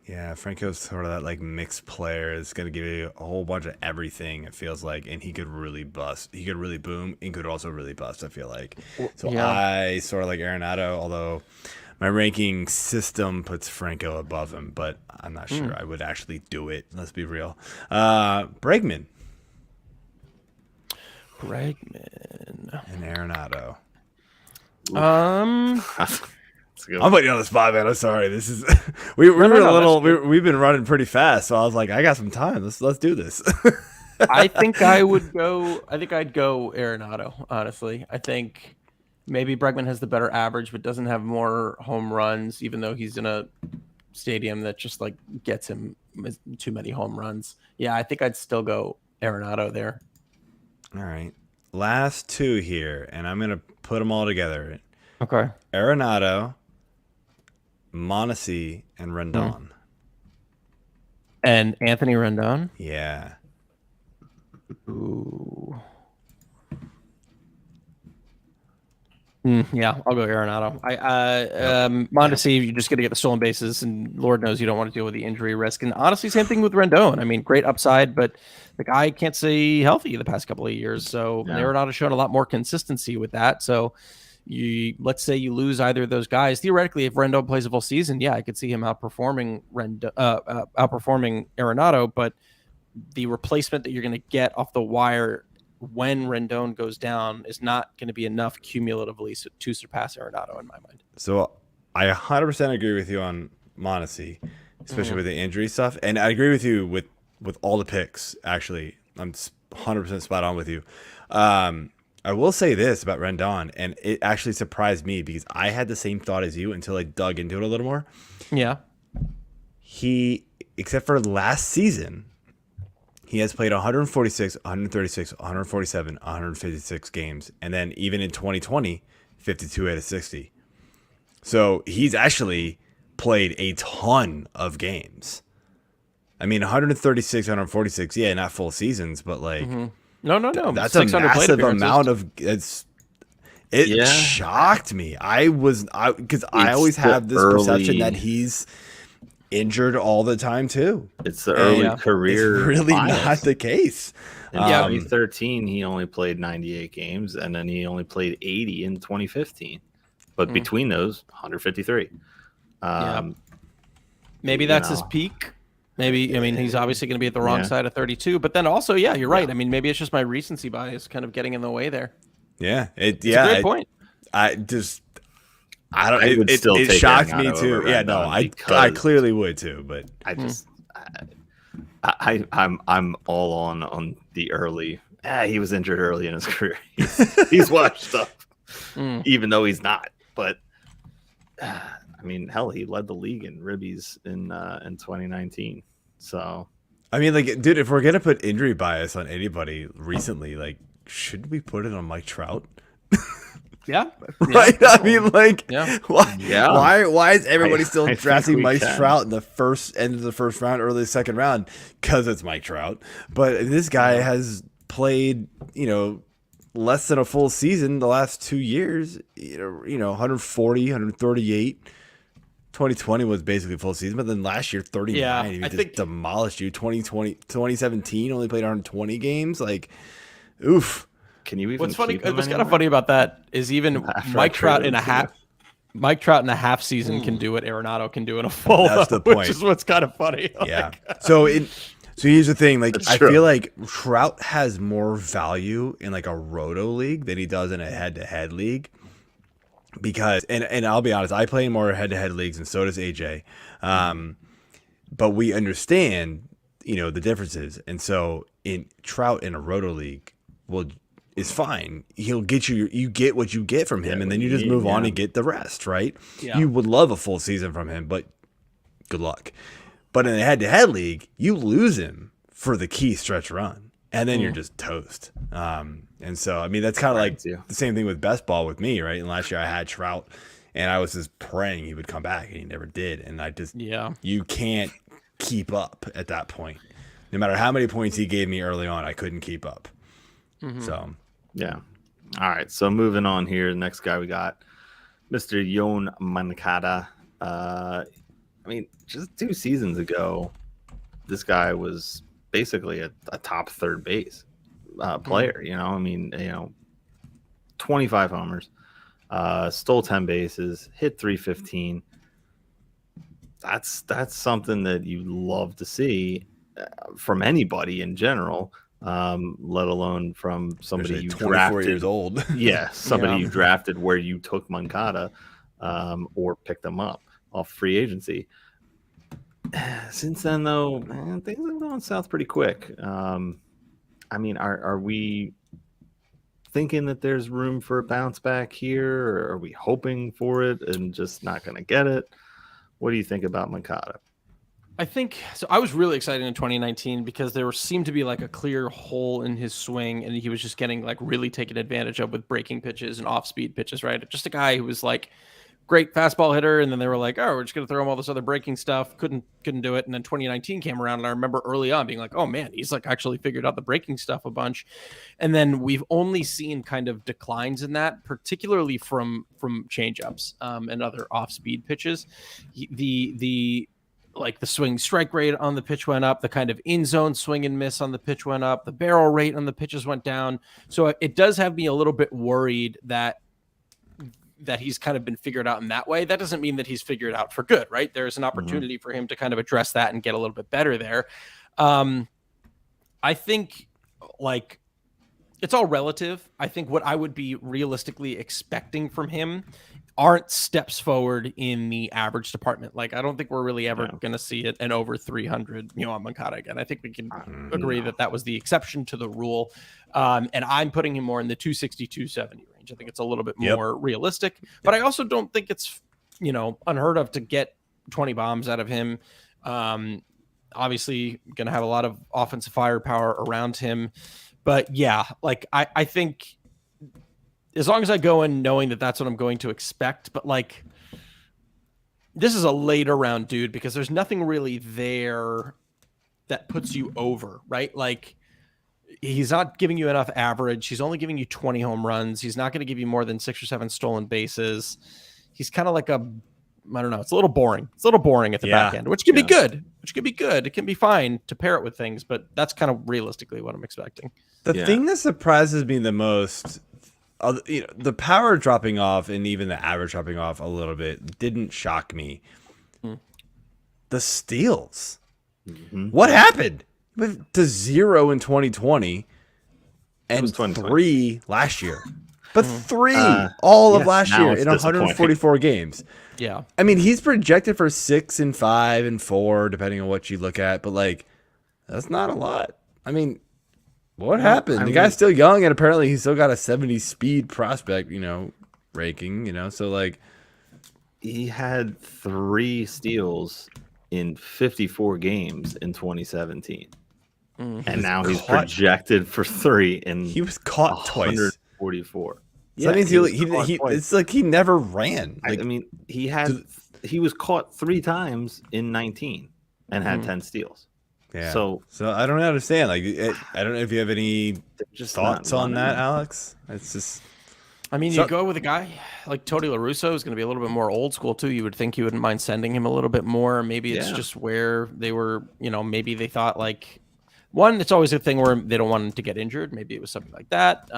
[SPEAKER 3] Yeah, Franco's sort of that mixed player. It's going to give you a whole bunch of everything, it feels like, and he could really bust. He could really boom and could also really bust, I feel like. So I sort of like Arenado, although my ranking system puts Franco above him, but I'm not sure I would actually do it. Let's be real. Bregman. And Arenado. I'm putting you on the spot, man. I'm sorry. This is we've been running pretty fast, so I was like, I got some time. Let's do this.
[SPEAKER 5] I think I'd go Arenado, honestly. I think maybe Bregman has the better average, but doesn't have more home runs, even though he's in a stadium that just gets him too many home runs. Yeah, I think I'd still go Arenado there.
[SPEAKER 3] All right. Last two here, and I'm going to put them all together.
[SPEAKER 5] Okay.
[SPEAKER 3] Arenado, Mondesi, and Rendon.
[SPEAKER 5] And Anthony Rendon?
[SPEAKER 3] Yeah.
[SPEAKER 5] Ooh. Yeah, I'll go Arenado. Mondesi, you're just going to get the stolen bases, and Lord knows you don't want to deal with the injury risk. And honestly, same thing with Rendon. I mean, great upside, but the guy can't stay healthy the past couple of years. So Arenado's shown a lot more consistency with that. So let's say you lose either of those guys. Theoretically, if Rendon plays a full season, I could see him outperforming Arenado, but the replacement that you're going to get off the wire when Rendon goes down is not going to be enough cumulatively to surpass Arenado in my mind.
[SPEAKER 3] So I 100% agree with you on Mondesi, especially with the injury stuff. And I agree with you with all the picks, actually. I'm 100% spot on with you. I will say this about Rendon, and it actually surprised me because I had the same thought as you until I dug into it a little more.
[SPEAKER 5] Yeah.
[SPEAKER 3] He, except for last season, he has played 146, 136, 147, 156 games. And then even in 2020, 52 out of 60. So he's actually played a ton of games. I mean, 136, 146, not full seasons, but like...
[SPEAKER 5] No.
[SPEAKER 3] That's a massive amount of... It shocked me. Because I always have this perception that he's injured all the time too.
[SPEAKER 4] It's the early career.
[SPEAKER 3] It's really not the case.
[SPEAKER 4] In 2013, he only played 98 games, and then he only played 80 in 2015. But between those, 153.
[SPEAKER 5] Maybe that's his peak. Maybe, I mean, he's obviously going to be at the wrong side of 32. But then also, you're right. I mean, maybe it's just my recency bias kind of getting in the way there.
[SPEAKER 3] Yeah.
[SPEAKER 5] It's a great point.
[SPEAKER 3] It shocked me too. I clearly would too, but
[SPEAKER 4] I'm all on the early. He was injured early in his career. He's washed up, even though he's not. But I mean, hell, he led the league in ribbies in 2019. So
[SPEAKER 3] I mean, like, dude, if we're gonna put injury bias on anybody recently, like, should we put it on Mike Trout?
[SPEAKER 5] Yeah.
[SPEAKER 3] Right. I mean, like, why is everybody still drafting Mike Trout in the end of the first round, early second round? Because it's Mike Trout. But this guy has played, less than a full season the last 2 years. 140, 138. 2020 was basically a full season, but then last year 39. He just demolished you. 2017 only played 120 games. Like, oof.
[SPEAKER 4] Can you even?
[SPEAKER 5] What's funny? What's kind of funny about that is even Mike Trout in a half season can do what Arenado can do in a full.
[SPEAKER 3] That's the point.
[SPEAKER 5] Which is what's kind of funny.
[SPEAKER 3] Yeah. So here's the thing. Like, I feel like Trout has more value in like a roto league than he does in a head-to-head league. Because and I'll be honest, I play in more head-to-head leagues, and so does AJ. But we understand, the differences, and so in Trout in a roto league is fine. He'll get you get what you get from him, and then you just move on and get the rest, right? Yeah. You would love a full season from him, but good luck. But in a head-to-head league, you lose him for the key stretch run, and then you're just toast. And so, I mean, that's kind of like the same thing with best ball with me, right? And last year I had Trout, and I was just praying he would come back, and he never did. And I just, you can't keep up at that point. No matter how many points he gave me early on, I couldn't keep up. So,
[SPEAKER 4] yeah. All right. So moving on here, the next guy we got, Mr. Yoan Moncada. I mean, just 2 seasons ago, this guy was basically a top third base player. 25 homers, stole 10 bases, hit 315. That's something that you love to see from anybody in general. Let alone from somebody you
[SPEAKER 3] 24
[SPEAKER 4] drafted.
[SPEAKER 3] years old.
[SPEAKER 4] Somebody you drafted where you took Moncada or picked them up off free agency. Since then, though, things have gone south pretty quick. I mean, are we thinking that there's room for a bounce back here, or are we hoping for it and just not going to get it? What do you think about Moncada?
[SPEAKER 5] I think so. I was really excited in 2019 because there seemed to be like a clear hole in his swing, and he was just getting like really taken advantage of with breaking pitches and off-speed pitches. Right, just a guy who was like great fastball hitter, and then they were like, oh, we're just going to throw him all this other breaking stuff. Couldn't do it. And then 2019 came around, and I remember early on being like, oh man, he's like actually figured out the breaking stuff a bunch. And then we've only seen kind of declines in that, particularly from changeups and other off-speed pitches. The swing strike rate on the pitch went up, the kind of in-zone swing and miss on the pitch went up, the barrel rate on the pitches went down. So it does have me a little bit worried that he's kind of been figured out in that way. That doesn't mean that he's figured out for good, right? There's an opportunity for him to kind of address that and get a little bit better there. I think like it's all relative. I think what I would be realistically expecting from him aren't steps forward in the average department. Like, I don't think we're really ever going to see it an over 300 Yoan Moncada again. I think we can agree that was the exception to the rule. And I'm putting him more in the 260, 270 range. I think it's a little bit more realistic, but I also don't think it's, unheard of to get 20 bombs out of him. Obviously going to have a lot of offensive firepower around him, but yeah, like I think, as long as I go in knowing that that's what I'm going to expect, but like, this is a later round dude because there's nothing really there that puts you over, right? Like, he's not giving you enough average. He's only giving you 20 home runs. He's not going to give you more than 6 or 7 stolen bases. He's kind of like I don't know. It's a little boring. It's a little boring at the back end, which can be good. It can be fine to pair it with things, but that's kind of realistically what I'm expecting.
[SPEAKER 3] The thing that surprises me the most, the power dropping off and even the average dropping off a little bit didn't shock me. The steals. What happened? Went to 0 in 2020 and 3 last year. But 3 all of last year in 144 games.
[SPEAKER 5] Yeah.
[SPEAKER 3] I mean, he's projected for 6 and 5 and 4, depending on what you look at. But, like, that's not a lot. I mean, what happened? The guy's still young, and apparently he's still got a 70 speed prospect, ranking, so like
[SPEAKER 4] he had 3 steals in 54 games in 2017. And now he's projected for 3 and
[SPEAKER 3] he was caught twice.
[SPEAKER 4] 144.
[SPEAKER 3] So that means he it's like he never ran. Like,
[SPEAKER 4] I mean, he was caught 3 times in 19 and had 10 steals.
[SPEAKER 3] Yeah.
[SPEAKER 4] So
[SPEAKER 3] I don't understand. Like, I don't know if you have any thoughts on that, Alex. It's just,
[SPEAKER 5] I mean, you go with a guy like Tony La Russa, who's going to be a little bit more old school too. You would think you wouldn't mind sending him a little bit more. Maybe it's just where they were, maybe they thought like, one, it's always a thing where they don't want him to get injured. Maybe it was something like that.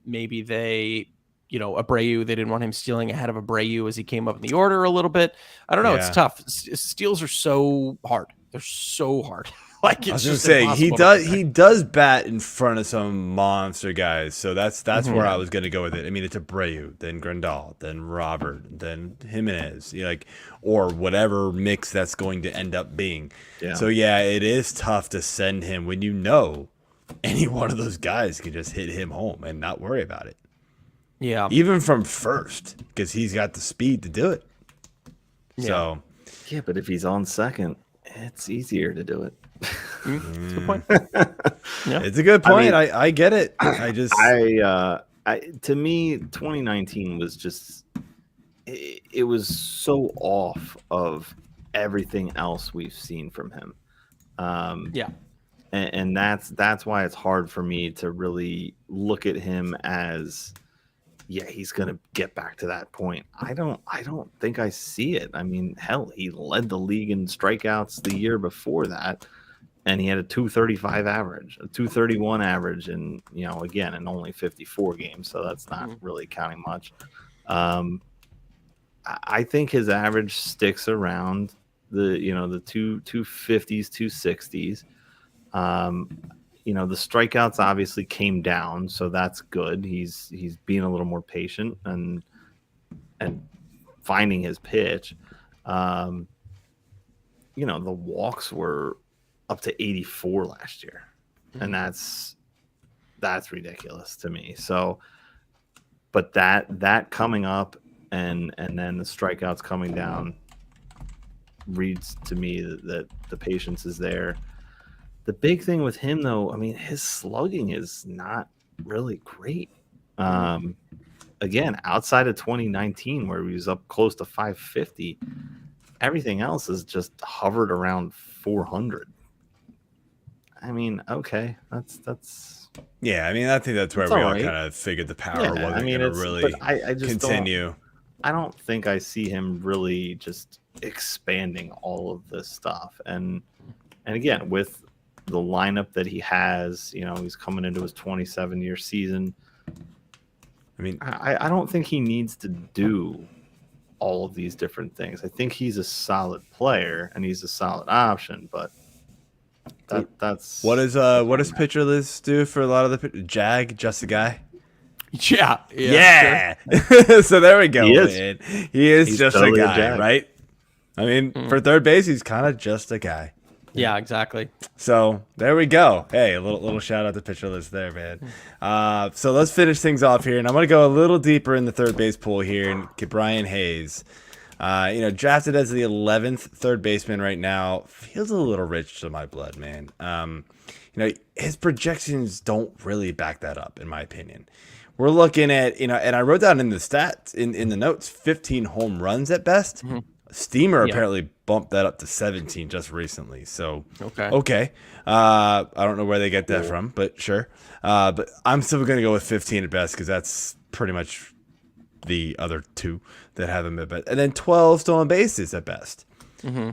[SPEAKER 5] Maybe they, Abreu, they didn't want him stealing ahead of Abreu as he came up in the order a little bit. I don't know. It's tough. Steals are so hard. They're so hard. Like, it's just
[SPEAKER 3] he does bat in front of some monster guys. So that's where I was going to go with it. I mean, it's Abreu, then Grandal, then Robert, then Jimenez, or whatever mix that's going to end up being. Yeah. So yeah, it is tough to send him when any one of those guys can just hit him home and not worry about it. Yeah. Even from first, because he's got the speed to do it. Yeah. So
[SPEAKER 4] yeah, but if he's on second, it's easier to do it.
[SPEAKER 5] That's a good point.
[SPEAKER 3] It's a good point. I get it.
[SPEAKER 4] To me, 2019 was just, it was so off of everything else we've seen from him. And that's why it's hard for me to really look at him as, he's going to get back to that point. I don't think I see it. I mean, hell, he led the league in strikeouts the year before that, and he had a 235 average, a 231 average, and again, in only 54 games, so that's not really counting much. I think his average sticks around the 250s, 260s. The strikeouts obviously came down, so that's good. He's being a little more patient and finding his pitch. The walks were up to 84 last year, and that's ridiculous to me. So, but that coming up and then the strikeouts coming down reads to me that the patience is there. The big thing with him, though, I mean, his slugging is not really great. again, outside of 2019, where he was up close to 550, everything else is just hovered around 400. I mean, okay, that's.
[SPEAKER 3] Yeah, I mean, I think that's where we all kind of figured the power wasn't going to really continue.
[SPEAKER 4] I don't think I see him really just expanding all of this stuff. And again, with the lineup that he has, he's coming into his 27-year season.
[SPEAKER 3] I mean,
[SPEAKER 4] I don't think he needs to do all of these different things. I think he's a solid player and he's a solid option, but that's
[SPEAKER 3] what does pitcher list do for a lot of the Jag? Just a guy.
[SPEAKER 5] Yeah.
[SPEAKER 3] Sure. So there we go. He's just
[SPEAKER 4] totally
[SPEAKER 3] a guy, right? I mean, for third base, he's kind of just a guy.
[SPEAKER 5] Yeah, exactly.
[SPEAKER 3] So there we go. Hey, a little shout out to pitcher list there, man. So let's finish things off here, and I'm gonna go a little deeper in the third base pool here and get Brian Hayes. Drafted as the 11th third baseman right now, feels a little rich to my blood, man. His projections don't really back that up, in my opinion. We're looking at, and I wrote down in the stats, in the notes, 15 home runs at best. Mm-hmm. Steamer apparently bumped that up to 17 just recently. So, okay. I don't know where they get that from, but sure. But I'm still going to go with 15 at best because that's pretty much the other two that have him at best. And then 12 stolen bases at best. Mm-hmm.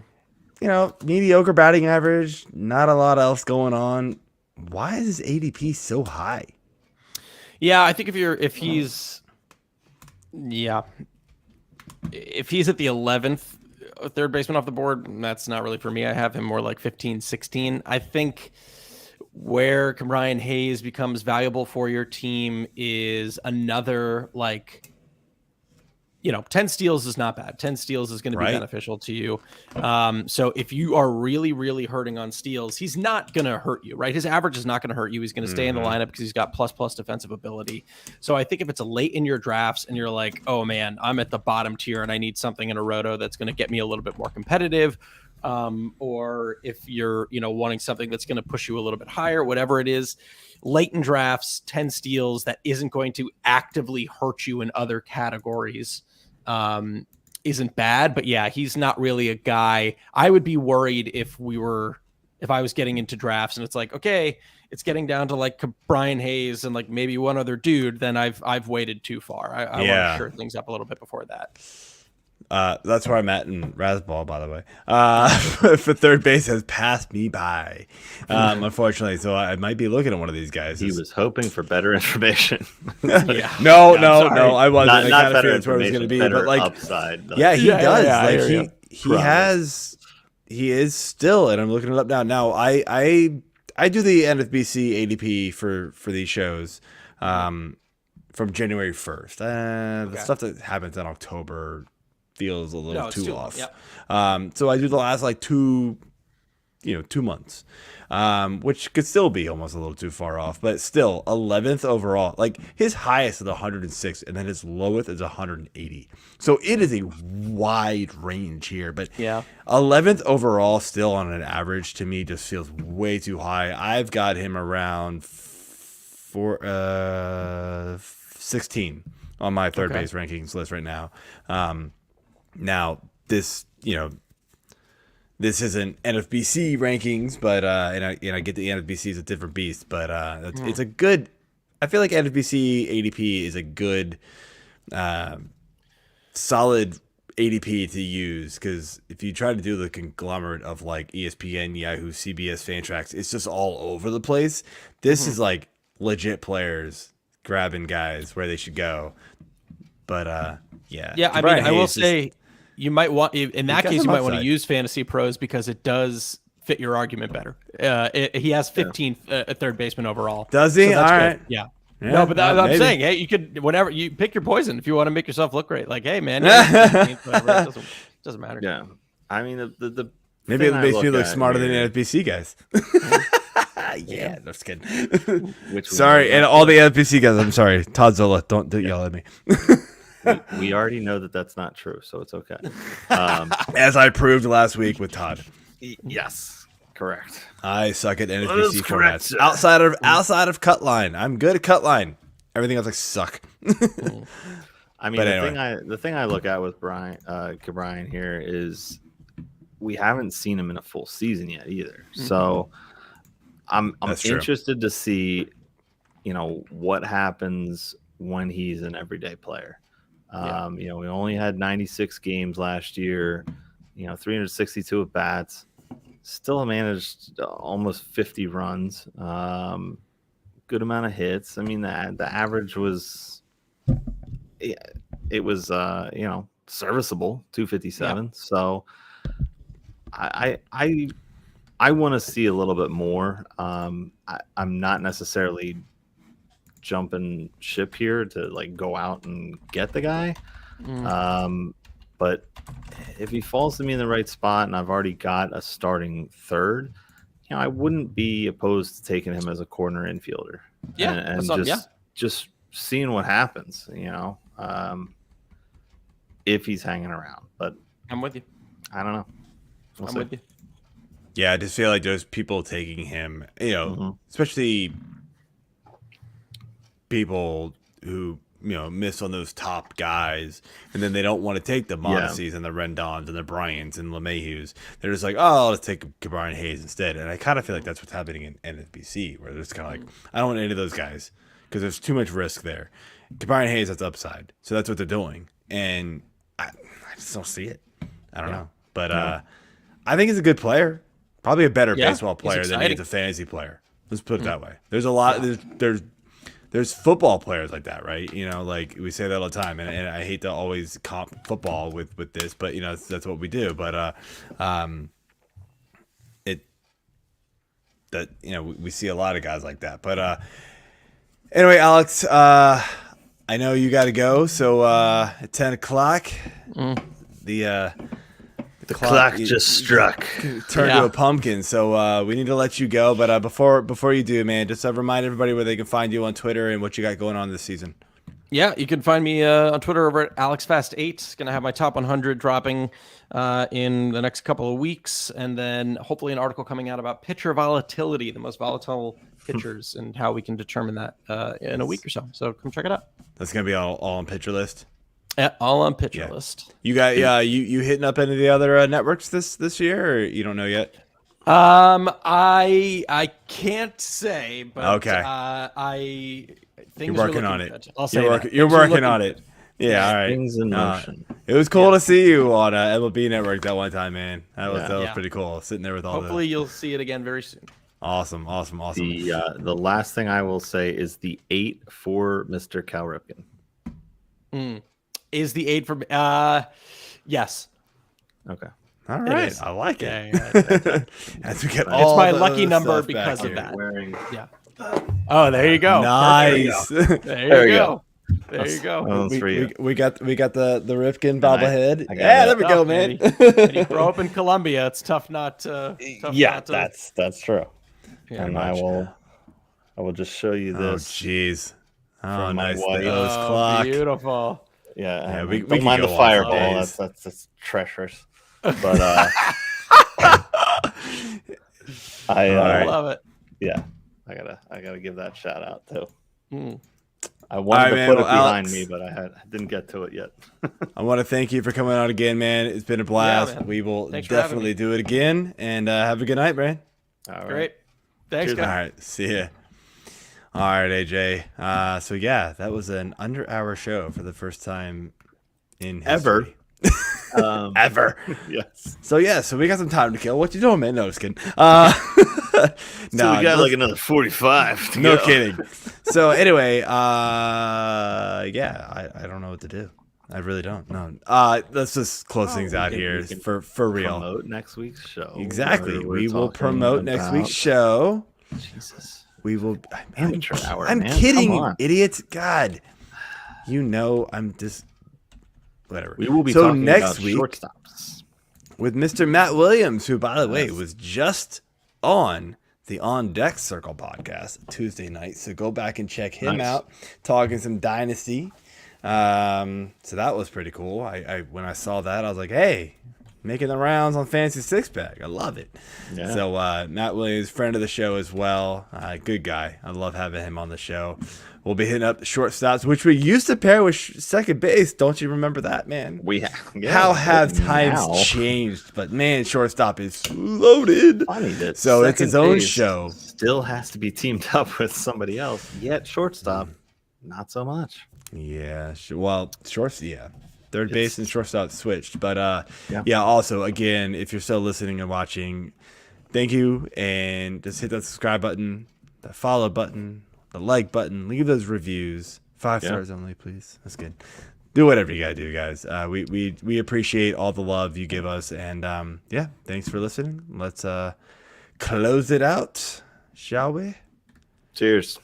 [SPEAKER 3] Mediocre batting average, not a lot else going on. Why is his ADP so high?
[SPEAKER 5] Yeah, I think if he's at the 11th third baseman off the board, that's not really for me. I have him more like 15, 16. I think where Brian Hayes becomes valuable for your team is another 10 steals is not bad. 10 steals is going to be beneficial to you. So if you are really, really hurting on steals, he's not going to hurt you, right? His average is not going to hurt you. He's going to stay in the lineup because he's got plus defensive ability. So I think if it's a late in your drafts and you're like, oh man, I'm at the bottom tier and I need something in a roto that's going to get me a little bit more competitive. Or if you're, wanting something that's going to push you a little bit higher, whatever it is, late in drafts, 10 steals that isn't going to actively hurt you in other categories isn't bad. But yeah, he's not really a guy. I would be worried if I was getting into drafts and it's like, okay, it's getting down to Brian Hayes and maybe one other dude, then I've waited too far. I want to shore things up a little bit before that.
[SPEAKER 3] That's where I'm at in Razzball, by the way. For third base has passed me by, unfortunately. So I might be looking at one of these guys.
[SPEAKER 4] He was hoping for better information.
[SPEAKER 3] No, I wasn't. I kind of figured that's where it was going to be, but
[SPEAKER 4] upside.
[SPEAKER 3] Yeah, he does. He is still, and I'm looking it up now. Now I do the NFBC ADP for these shows from January 1st. The stuff that happens in October feels a little too off. Yep. So I do the last 2 months, which could still be almost a little too far off, but still 11th overall. His highest is 106 and then his lowest is 180. So it is a wide range here, but 11th overall still on an average to me just feels way too high. I've got him around 16 on my third base rankings list right now. Now this, this isn't NFBC rankings, but and I get the NFBC is a different beast, but it's a good. I feel like NFBC ADP is a good, solid ADP to use because if you try to do the conglomerate of ESPN, Yahoo, CBS, Fantrax, it's just all over the place. This is legit players grabbing guys where they should go. But I will say you might want in that case you might want to use Fantasy Pros because it does fit your argument better. He has 15 third baseman overall. Does he?
[SPEAKER 5] So
[SPEAKER 3] all right.
[SPEAKER 5] Yeah. No, but I'm saying, hey, you could whenever you pick your poison if you want to make yourself look great. Hey, man, whatever, it doesn't matter.
[SPEAKER 4] Yeah, I mean the
[SPEAKER 3] maybe it makes you look smarter than NFBC guys. Yeah, no, just kidding. Sorry, and all the NFBC guys. I'm sorry, Todd Zola. Don't yell at me.
[SPEAKER 4] We already know that that's not true, so it's okay.
[SPEAKER 3] As I proved last week with Todd.
[SPEAKER 4] Yes, correct.
[SPEAKER 3] I suck at NFBC formats. Outside of cut line, I'm good at cut line. Everything else like suck.
[SPEAKER 4] I mean, the thing I look at with Brian here is we haven't seen him in a full season yet either. So I'm interested to see, what happens when he's an everyday player. We only had 96 games last year, 362 at bats, still managed almost 50 runs, good amount of hits. I mean, the average was, it was, serviceable, 257. Yeah. So I want to see a little bit more. I'm not necessarily jumping ship here to like go out and get the guy. But if he falls to me in the right spot and I've already got a starting third, I wouldn't be opposed to taking him as a corner infielder.
[SPEAKER 5] Yeah.
[SPEAKER 4] And just seeing what happens, if he's hanging around. But
[SPEAKER 5] I'm with you.
[SPEAKER 4] I don't know.
[SPEAKER 5] I'm with you.
[SPEAKER 3] Yeah, I just feel like there's people taking him, especially people who, miss on those top guys, and then they don't want to take the Mondesies and the Rendons and the Bryants and LeMahieus. They're just like, oh, let's take Brian Hayes instead. And I kind of feel like that's what's happening in NFBC, where they're just kind of like, I don't want any of those guys because there's too much risk there. Brian Hayes, that's upside. So that's what they're doing. And I just don't see it. I don't know. But I think he's a good player. Probably a better baseball player than he's a fantasy player. Let's put it that way. There's a lot. There's football players like that, right? Like we say that all the time, and I hate to always comp football with this, but that's what we do. But we see a lot of guys like that. But anyway, Alex, I know you got to go. So at 10 o'clock,
[SPEAKER 4] the clock just struck.
[SPEAKER 3] Turned to a pumpkin, so we need to let you go. But before you do, man, just remind everybody where they can find you on Twitter and what you got going on this season.
[SPEAKER 5] Yeah, you can find me on Twitter over at AlexFast8. Going to have my top 100 dropping in the next couple of weeks, and then hopefully an article coming out about pitcher volatility, the most volatile pitchers, and how we can determine that in a week or so. So come check it out.
[SPEAKER 3] That's going to be all on Pitcher List.
[SPEAKER 5] Yeah, all on Pitcher List.
[SPEAKER 3] You got you hitting up any of the other networks this year, or you don't know yet?
[SPEAKER 5] I can't say, but
[SPEAKER 3] okay.
[SPEAKER 5] Things
[SPEAKER 3] you're working on it.
[SPEAKER 5] Good. I'll say
[SPEAKER 3] you're working on it. Yeah, all right.
[SPEAKER 4] Things in motion.
[SPEAKER 3] It was cool to see you on MLB Network that one time, man. That was pretty cool. Sitting there with all.
[SPEAKER 5] Hopefully, you'll see it again very soon.
[SPEAKER 3] Awesome.
[SPEAKER 4] The last thing I will say is the 8 for Mr. Cal Ripken.
[SPEAKER 5] Is the 8 from yes.
[SPEAKER 4] Okay.
[SPEAKER 3] All right. I like it. As we get
[SPEAKER 5] it's my lucky number because of that. Oh, there you go.
[SPEAKER 3] Nice.
[SPEAKER 5] There you go. There you go.
[SPEAKER 3] We got the Ripken bobblehead. There we go, man.
[SPEAKER 5] And you grow up in Colombia. It's tough not to.
[SPEAKER 4] That's true.
[SPEAKER 5] Yeah,
[SPEAKER 4] and I will just show you this.
[SPEAKER 3] Oh, jeez. Oh, nice.
[SPEAKER 4] Those
[SPEAKER 3] clock.
[SPEAKER 5] Beautiful.
[SPEAKER 4] Yeah,
[SPEAKER 3] we
[SPEAKER 4] don't mind the fireball. That's treacherous. But
[SPEAKER 5] I love it.
[SPEAKER 4] Yeah, I gotta give that shout out too. I wanted to put it behind me, but I didn't get to it yet.
[SPEAKER 3] I want to thank you for coming out again, man. It's been a blast. We will definitely do it again. And have a good night, man.
[SPEAKER 4] All right.
[SPEAKER 5] Great. Thanks, guys.
[SPEAKER 3] All right. See ya. All right, AJ. So yeah, that was an under-hour show for the first time in history. Ever.
[SPEAKER 4] Yes.
[SPEAKER 3] So we got some time to kill. What you doing, man? No, just kidding.
[SPEAKER 4] We got like another 45 to
[SPEAKER 3] no
[SPEAKER 4] go.
[SPEAKER 3] Kidding. So anyway, I don't know what to do. I really don't. No. Let's just close things out here for real.
[SPEAKER 4] Promote next week's show.
[SPEAKER 3] Exactly. We will promote next week's show.
[SPEAKER 4] Jesus.
[SPEAKER 3] We will.
[SPEAKER 4] Amateur hour.
[SPEAKER 3] I'm kidding you, idiots. God. I'm just. Whatever.
[SPEAKER 4] We will be talking
[SPEAKER 3] next
[SPEAKER 4] about
[SPEAKER 3] week
[SPEAKER 4] shortstops
[SPEAKER 3] with Mr. Matt Williams, who, by the way, was just on the On Deck Circle podcast Tuesday night. So go back and check him out, talking some Dynasty. So that was pretty cool. I when I saw that, I was like, hey, making the rounds on Fantasy Six Pack. I love it.
[SPEAKER 4] Yeah.
[SPEAKER 3] So Matt Williams, friend of the show as well. Good guy. I love having him on the show. We'll be hitting up the shortstops, which we used to pair with second base. Don't you remember that, man? How have times changed? But man, shortstop is loaded.
[SPEAKER 4] Funny that
[SPEAKER 3] so it's his own show.
[SPEAKER 4] Still has to be teamed up with somebody else. Yet shortstop, not so much.
[SPEAKER 3] Yeah. Well, third base and shortstop switched. But also, again, if you're still listening and watching, thank you. And just hit that subscribe button, the follow button, the like button. Leave those reviews. 5 stars only, please. That's good. Do whatever you got to do, guys. We appreciate all the love you give us. And, thanks for listening. Let's close it out, shall we?
[SPEAKER 4] Cheers.